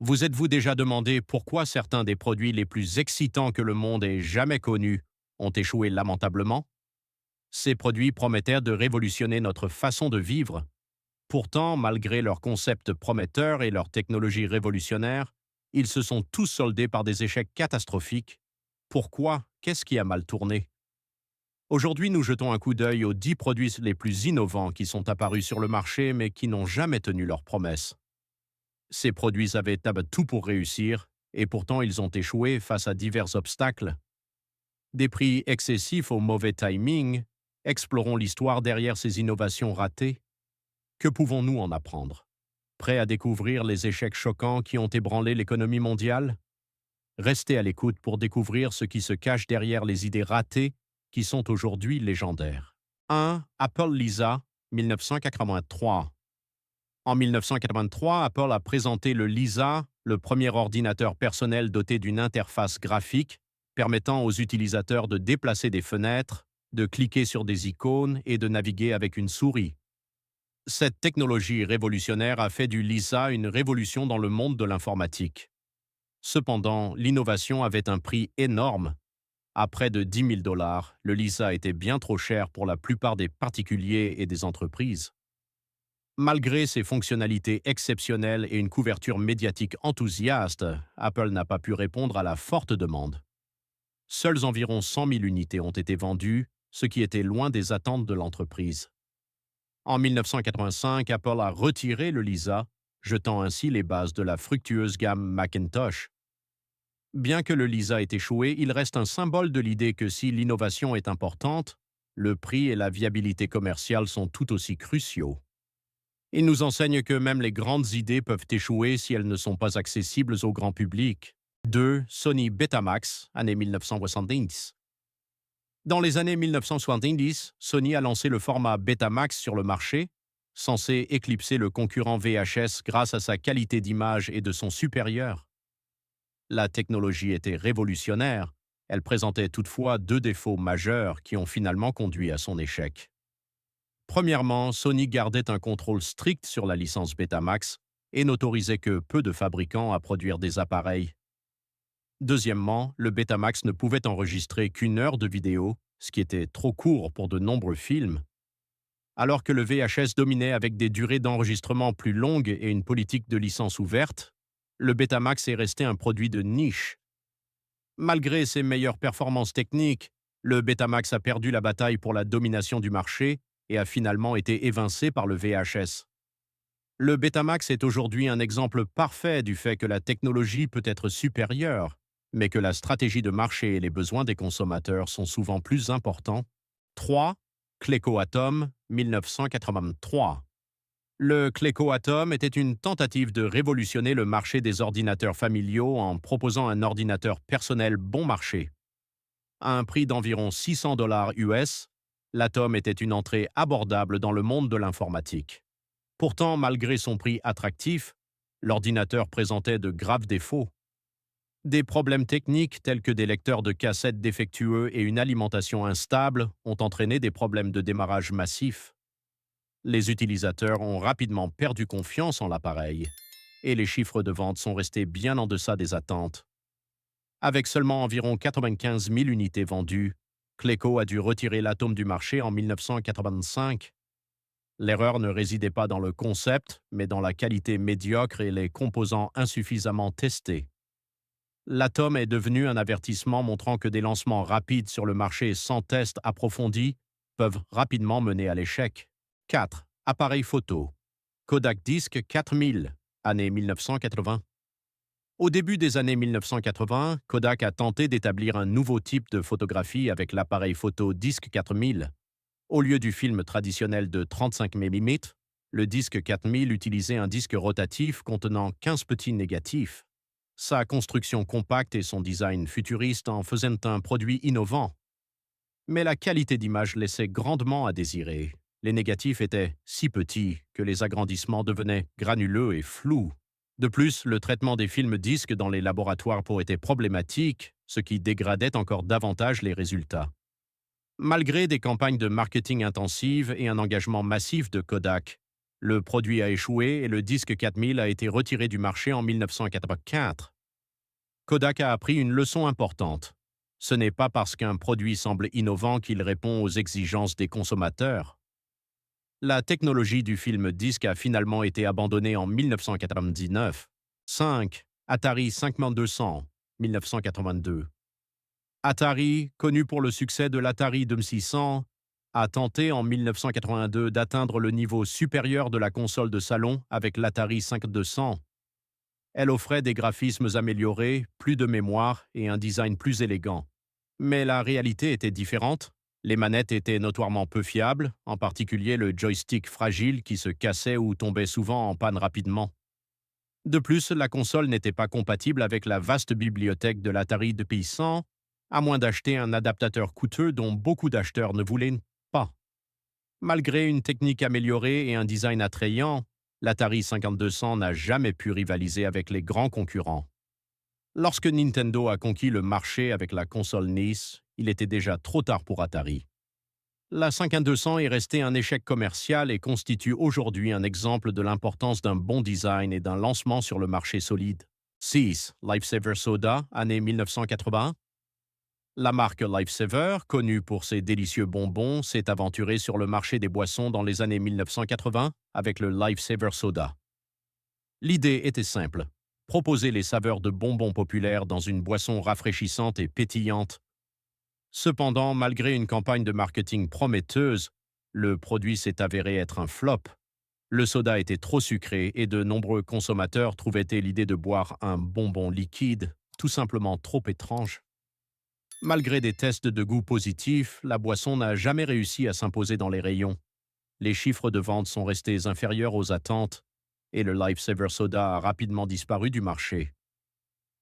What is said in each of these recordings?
Vous êtes-vous déjà demandé pourquoi certains des produits les plus excitants que le monde ait jamais connus ont échoué lamentablement? Ces produits promettaient de révolutionner notre façon de vivre. Pourtant, malgré leurs concepts prometteurs et leurs technologies révolutionnaires, ils se sont tous soldés par des échecs catastrophiques. Pourquoi? Qu'est-ce qui a mal tourné? Aujourd'hui, nous jetons un coup d'œil aux 10 produits les plus innovants qui sont apparus sur le marché mais qui n'ont jamais tenu leurs promesses. Ces produits avaient tout pour réussir, et pourtant ils ont échoué face à divers obstacles. Des prix excessifs au mauvais timing, explorons l'histoire derrière ces innovations ratées. Que pouvons-nous en apprendre? Prêts à découvrir les échecs choquants qui ont ébranlé l'économie mondiale? Restez à l'écoute pour découvrir ce qui se cache derrière les idées ratées qui sont aujourd'hui légendaires. 1. Apple Lisa, 1983. En 1983, Apple a présenté le Lisa, le premier ordinateur personnel doté d'une interface graphique permettant aux utilisateurs de déplacer des fenêtres, de cliquer sur des icônes et de naviguer avec une souris. Cette technologie révolutionnaire a fait du Lisa une révolution dans le monde de l'informatique. Cependant, l'innovation avait un prix énorme. À près de 10 000 dollars, le Lisa était bien trop cher pour la plupart des particuliers et des entreprises. Malgré ses fonctionnalités exceptionnelles et une couverture médiatique enthousiaste, Apple n'a pas pu répondre à la forte demande. Seules environ 100 000 unités ont été vendues, ce qui était loin des attentes de l'entreprise. En 1985, Apple a retiré le Lisa, jetant ainsi les bases de la fructueuse gamme Macintosh. Bien que le Lisa ait échoué, il reste un symbole de l'idée que si l'innovation est importante, le prix et la viabilité commerciale sont tout aussi cruciaux. Il nous enseigne que même les grandes idées peuvent échouer si elles ne sont pas accessibles au grand public. 2. Sony Betamax, année 1970. Dans les années 1970, Sony a lancé le format Betamax sur le marché, censé éclipser le concurrent VHS grâce à sa qualité d'image et de son supérieur. La technologie était révolutionnaire, elle présentait toutefois deux défauts majeurs qui ont finalement conduit à son échec. Premièrement, Sony gardait un contrôle strict sur la licence Betamax et n'autorisait que peu de fabricants à produire des appareils. Deuxièmement, le Betamax ne pouvait enregistrer qu'une heure de vidéo, ce qui était trop court pour de nombreux films. Alors que le VHS dominait avec des durées d'enregistrement plus longues et une politique de licence ouverte, le Betamax est resté un produit de niche. Malgré ses meilleures performances techniques, le Betamax a perdu la bataille pour la domination du marché et a finalement été évincé par le VHS. Le Betamax est aujourd'hui un exemple parfait du fait que la technologie peut être supérieure, mais que la stratégie de marché et les besoins des consommateurs sont souvent plus importants. 3. Cleco Atom, 1983. Le Cleco Atom était une tentative de révolutionner le marché des ordinateurs familiaux en proposant un ordinateur personnel bon marché. À un prix d'environ 600 dollars US, l'Atom était une entrée abordable dans le monde de l'informatique. Pourtant, malgré son prix attractif, l'ordinateur présentait de graves défauts. Des problèmes techniques tels que des lecteurs de cassettes défectueux et une alimentation instable ont entraîné des problèmes de démarrage massifs. Les utilisateurs ont rapidement perdu confiance en l'appareil, et les chiffres de vente sont restés bien en deçà des attentes. Avec seulement environ 95 000 unités vendues, Cleco a dû retirer l'Atom du marché en 1985. L'erreur ne résidait pas dans le concept, mais dans la qualité médiocre et les composants insuffisamment testés. L'Atom est devenu un avertissement montrant que des lancements rapides sur le marché sans test approfondi peuvent rapidement mener à l'échec. 4. Appareil photo. Kodak Disc 4000, année 1980. Au début des années 1980, Kodak a tenté d'établir un nouveau type de photographie avec l'appareil photo Disc 4000. Au lieu du film traditionnel de 35 mm, le Disc 4000 utilisait un disque rotatif contenant 15 petits négatifs. Sa construction compacte et son design futuriste en faisaient un produit innovant. Mais la qualité d'image laissait grandement à désirer. Les négatifs étaient si petits que les agrandissements devenaient granuleux et flous. De plus, le traitement des films disques dans les laboratoires était problématique, ce qui dégradait encore davantage les résultats. Malgré des campagnes de marketing intensives et un engagement massif de Kodak, Le produit a échoué et le disque 4000 a été retiré du marché en 1984. Kodak a appris une leçon importante. Ce n'est pas parce qu'un produit semble innovant qu'il répond aux exigences des consommateurs. La technologie du film disque a finalement été abandonnée en 1999. 5. Atari 5200, 1982. Atari, connu pour le succès de l'Atari 2600, a tenté en 1982 d'atteindre le niveau supérieur de la console de salon avec l'Atari 5200. Elle offrait des graphismes améliorés, plus de mémoire et un design plus élégant. Mais la réalité était différente. Les manettes étaient notoirement peu fiables, en particulier le joystick fragile qui se cassait ou tombait souvent en panne rapidement. De plus, la console n'était pas compatible avec la vaste bibliothèque de l'Atari 2600, à moins d'acheter un adaptateur coûteux dont beaucoup d'acheteurs ne voulaient pas. Malgré une technique améliorée et un design attrayant, l'Atari 5200 n'a jamais pu rivaliser avec les grands concurrents. Lorsque Nintendo a conquis le marché avec la console NES, il était déjà trop tard pour Atari. La 5200 est restée un échec commercial et constitue aujourd'hui un exemple de l'importance d'un bon design et d'un lancement sur le marché solide. 6. Lifesaver Soda, année 1981. La marque Lifesaver, connue pour ses délicieux bonbons, s'est aventurée sur le marché des boissons dans les années 1980 avec le Lifesaver Soda. L'idée était simple: proposer les saveurs de bonbons populaires dans une boisson rafraîchissante et pétillante. Cependant, malgré une campagne de marketing prometteuse, le produit s'est avéré être un flop. Le soda était trop sucré et de nombreux consommateurs trouvaient l'idée de boire un bonbon liquide tout simplement trop étrange. Malgré des tests de goût positifs, la boisson n'a jamais réussi à s'imposer dans les rayons. Les chiffres de vente sont restés inférieurs aux attentes et le Lifesaver Soda a rapidement disparu du marché.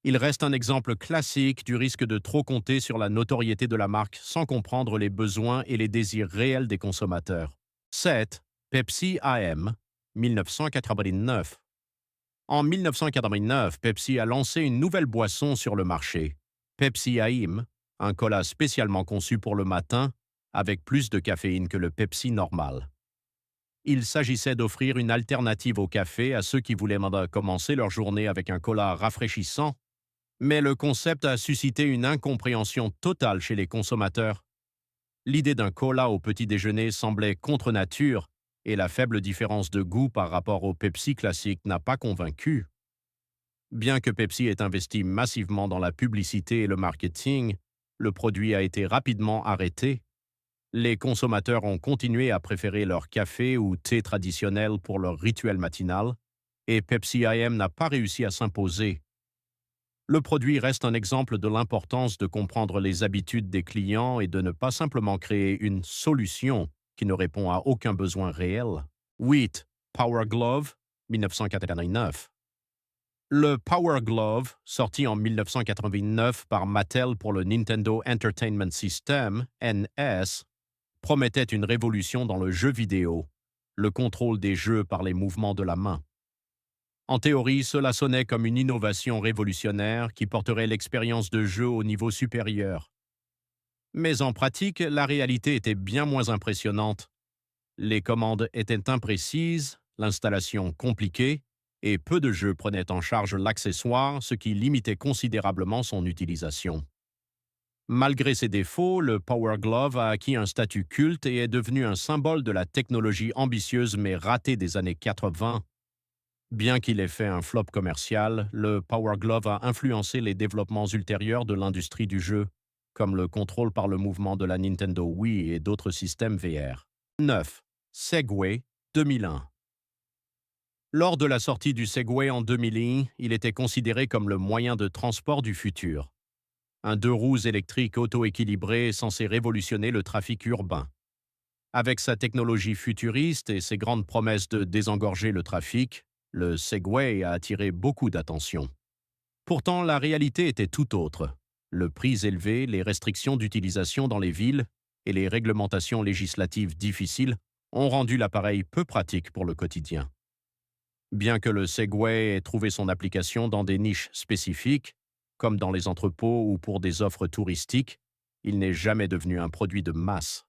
Il reste un exemple classique du risque de trop compter sur la notoriété de la marque sans comprendre les besoins et les désirs réels des consommateurs. 7. Pepsi AM, 1989. En 1989, Pepsi a lancé une nouvelle boisson sur le marché, Pepsi AM, un cola spécialement conçu pour le matin, avec plus de caféine que le Pepsi normal. Il s'agissait d'offrir une alternative au café à ceux qui voulaient commencer leur journée avec un cola rafraîchissant, mais le concept a suscité une incompréhension totale chez les consommateurs. L'idée d'un cola au petit déjeuner semblait contre nature, et la faible différence de goût par rapport au Pepsi classique n'a pas convaincu. Bien que Pepsi ait investi massivement dans la publicité et le marketing, le produit a été rapidement arrêté. Les consommateurs ont continué à préférer leur café ou thé traditionnel pour leur rituel matinal, et Pepsi AM n'a pas réussi à s'imposer. Le produit reste un exemple de l'importance de comprendre les habitudes des clients et de ne pas simplement créer une solution qui ne répond à aucun besoin réel. 8. Power Glove, 1989. Le Power Glove, sorti en 1989 par Mattel pour le Nintendo Entertainment System, NES, promettait une révolution dans le jeu vidéo, le contrôle des jeux par les mouvements de la main. En théorie, cela sonnait comme une innovation révolutionnaire qui porterait l'expérience de jeu au niveau supérieur. Mais en pratique, la réalité était bien moins impressionnante. Les commandes étaient imprécises, l'installation compliquée, et peu de jeux prenaient en charge l'accessoire, ce qui limitait considérablement son utilisation. Malgré ses défauts, le Power Glove a acquis un statut culte et est devenu un symbole de la technologie ambitieuse mais ratée des années 80. Bien qu'il ait fait un flop commercial, le Power Glove a influencé les développements ultérieurs de l'industrie du jeu, comme le contrôle par le mouvement de la Nintendo Wii et d'autres systèmes VR. 9. Segway, 2001. Lors de la sortie du Segway en 2001, il était considéré comme le moyen de transport du futur. Un deux roues électrique auto-équilibré censé révolutionner le trafic urbain. Avec sa technologie futuriste et ses grandes promesses de désengorger le trafic, le Segway a attiré beaucoup d'attention. Pourtant, la réalité était tout autre. Le prix élevé, les restrictions d'utilisation dans les villes et les réglementations législatives difficiles ont rendu l'appareil peu pratique pour le quotidien. Bien que le Segway ait trouvé son application dans des niches spécifiques, comme dans les entrepôts ou pour des offres touristiques, il n'est jamais devenu un produit de masse.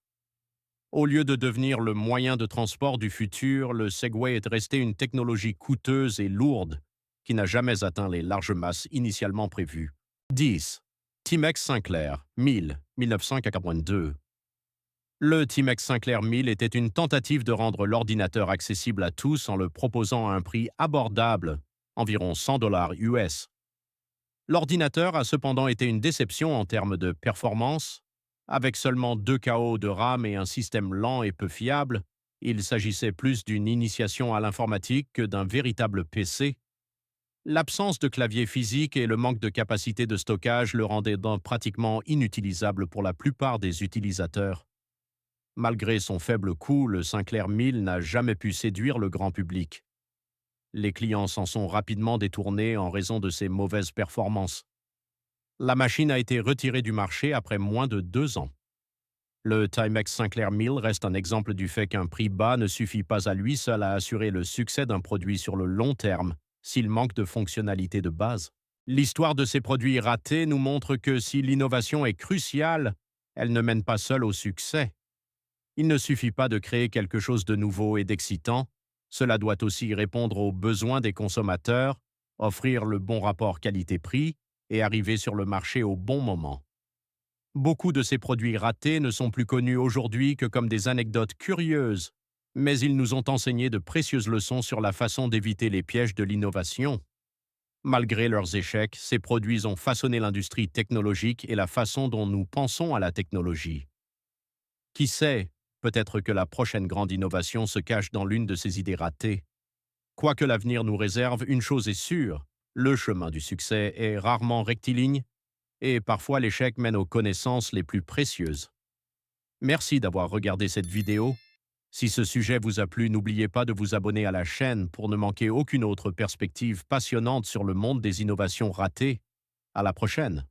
Au lieu de devenir le moyen de transport du futur, le Segway est resté une technologie coûteuse et lourde qui n'a jamais atteint les larges masses initialement prévues. 10. Timex Sinclair, 1982. Le Timex Sinclair 1000 était une tentative de rendre l'ordinateur accessible à tous en le proposant à un prix abordable, environ $100 US. L'ordinateur a cependant été une déception en termes de performance. Avec seulement 2 KO de RAM et un système lent et peu fiable, il s'agissait plus d'une initiation à l'informatique que d'un véritable PC. L'absence de clavier physique et le manque de capacité de stockage le rendaient donc pratiquement inutilisable pour la plupart des utilisateurs. Malgré son faible coût, le Sinclair 1000 n'a jamais pu séduire le grand public. Les clients s'en sont rapidement détournés en raison de ses mauvaises performances. La machine a été retirée du marché après moins de 2 ans. Le Timex Sinclair 1000 reste un exemple du fait qu'un prix bas ne suffit pas à lui seul à assurer le succès d'un produit sur le long terme s'il manque de fonctionnalités de base. L'histoire de ces produits ratés nous montre que si l'innovation est cruciale, elle ne mène pas seule au succès. Il ne suffit pas de créer quelque chose de nouveau et d'excitant, cela doit aussi répondre aux besoins des consommateurs, offrir le bon rapport qualité-prix et arriver sur le marché au bon moment. Beaucoup de ces produits ratés ne sont plus connus aujourd'hui que comme des anecdotes curieuses, mais ils nous ont enseigné de précieuses leçons sur la façon d'éviter les pièges de l'innovation. Malgré leurs échecs, ces produits ont façonné l'industrie technologique et la façon dont nous pensons à la technologie. Qui sait, peut-être que la prochaine grande innovation se cache dans l'une de ces idées ratées. Quoi que l'avenir nous réserve, une chose est sûre, le chemin du succès est rarement rectiligne et parfois l'échec mène aux connaissances les plus précieuses. Merci d'avoir regardé cette vidéo. Si ce sujet vous a plu, n'oubliez pas de vous abonner à la chaîne pour ne manquer aucune autre perspective passionnante sur le monde des innovations ratées. À la prochaine!